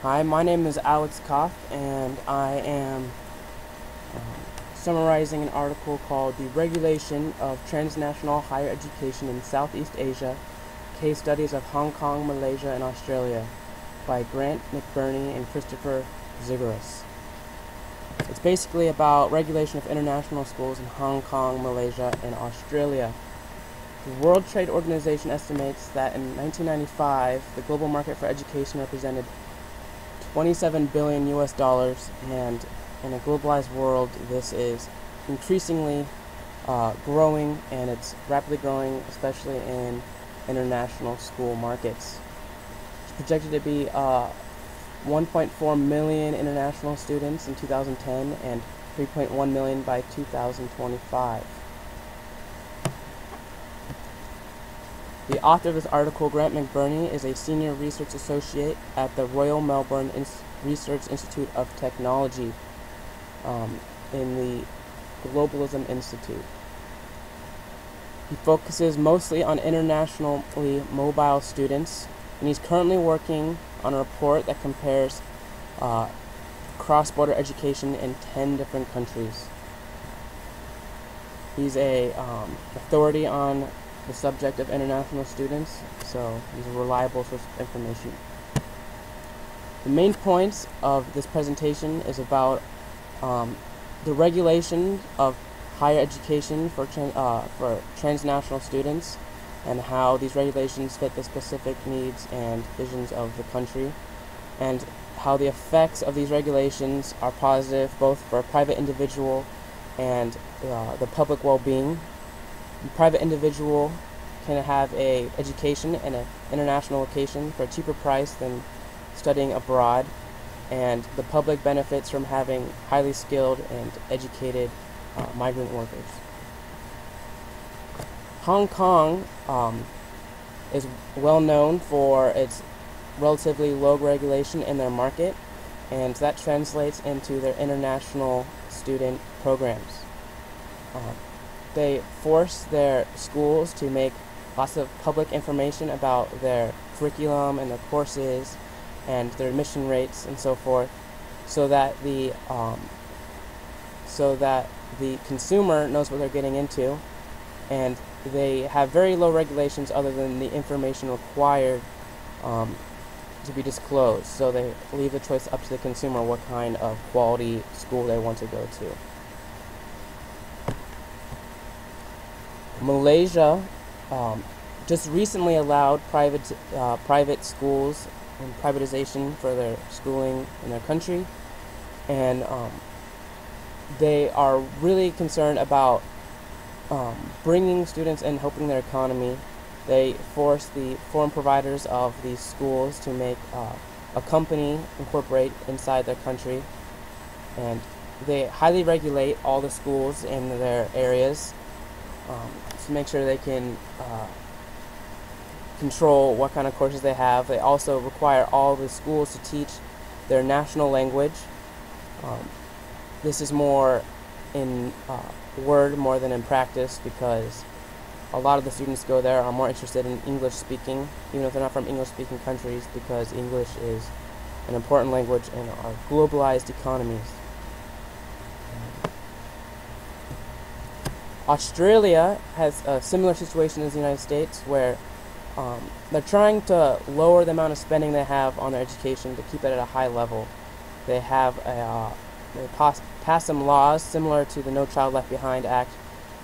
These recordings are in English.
Hi, my name is Alex Koff, and I am summarizing an article called The Regulation of Transnational Higher Education in Southeast Asia, Case Studies of Hong Kong, Malaysia, and Australia by Grant McBurnie and Christopher Ziguras. It's basically about regulation of international schools in Hong Kong, Malaysia, and Australia. The World Trade Organization estimates that in 1995, the global market for education represented 27 billion US dollars, and in a globalized world, this is increasingly growing, and it's rapidly growing, especially in international school markets. It's projected to be 1.4 million international students in 2010 and 3.1 million by 2025. The author of this article, Grant McBurnie, is a senior research associate at the Royal Melbourne Research Institute of Technology in the Globalism Institute. He focuses mostly on internationally mobile students, and he's currently working on a report that compares cross-border education in 10 different countries. He's a authority on the subject of international students, so he's a reliable source of information. The main points of this presentation is about the regulation of higher education for transnational students, and how these regulations fit the specific needs and visions of the country, and how the effects of these regulations are positive both for a private individual and the public well-being. The private individual can have an education in an international location for a cheaper price than studying abroad, and the public benefits from having highly skilled and educated migrant workers. Hong Kong is well known for its relatively low regulation in their market, and that translates into their international student programs. They force their schools to make lots of public information about their curriculum and their courses and their admission rates and so forth, so that the consumer knows what they're getting into, and they have very low regulations other than the information required to be disclosed. So they leave the choice up to the consumer what kind of quality school they want to go to. Malaysia just recently allowed private schools and privatization for their schooling in their country, and they are really concerned about bringing students and helping their economy. They force the foreign providers of these schools to make a company incorporate inside their country, and they highly regulate all the schools in their areas to make sure they can control what kind of courses they have. They also require all the schools to teach their national language. This is more in word more than in practice, because a lot of the students go there are more interested in English speaking, even if they're not from English speaking countries, because English is an important language in our globalized economies. Australia has a similar situation as the United States, where they're trying to lower the amount of spending they have on their education to keep it at a high level. They have they pass some laws similar to the No Child Left Behind Act,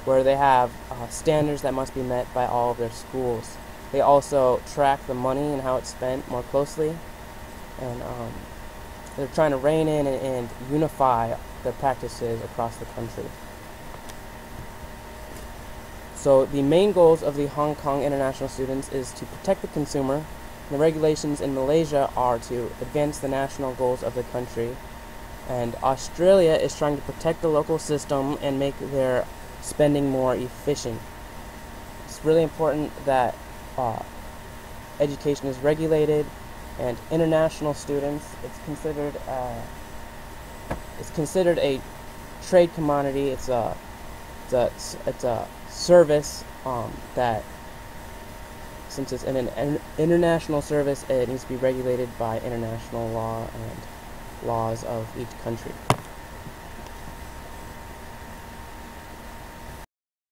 where they have standards that must be met by all of their schools. They also track the money and how it's spent more closely, and they're trying to rein in and unify their practices across the country. So the main goals of the Hong Kong international students is to protect the consumer. The regulations in Malaysia are to advance the national goals of the country. And Australia is trying to protect the local system and make their spending more efficient. It's really important that education is regulated, and international students, it's considered a trade commodity. It's a service that since it's an international service, it needs to be regulated by international law and laws of each country.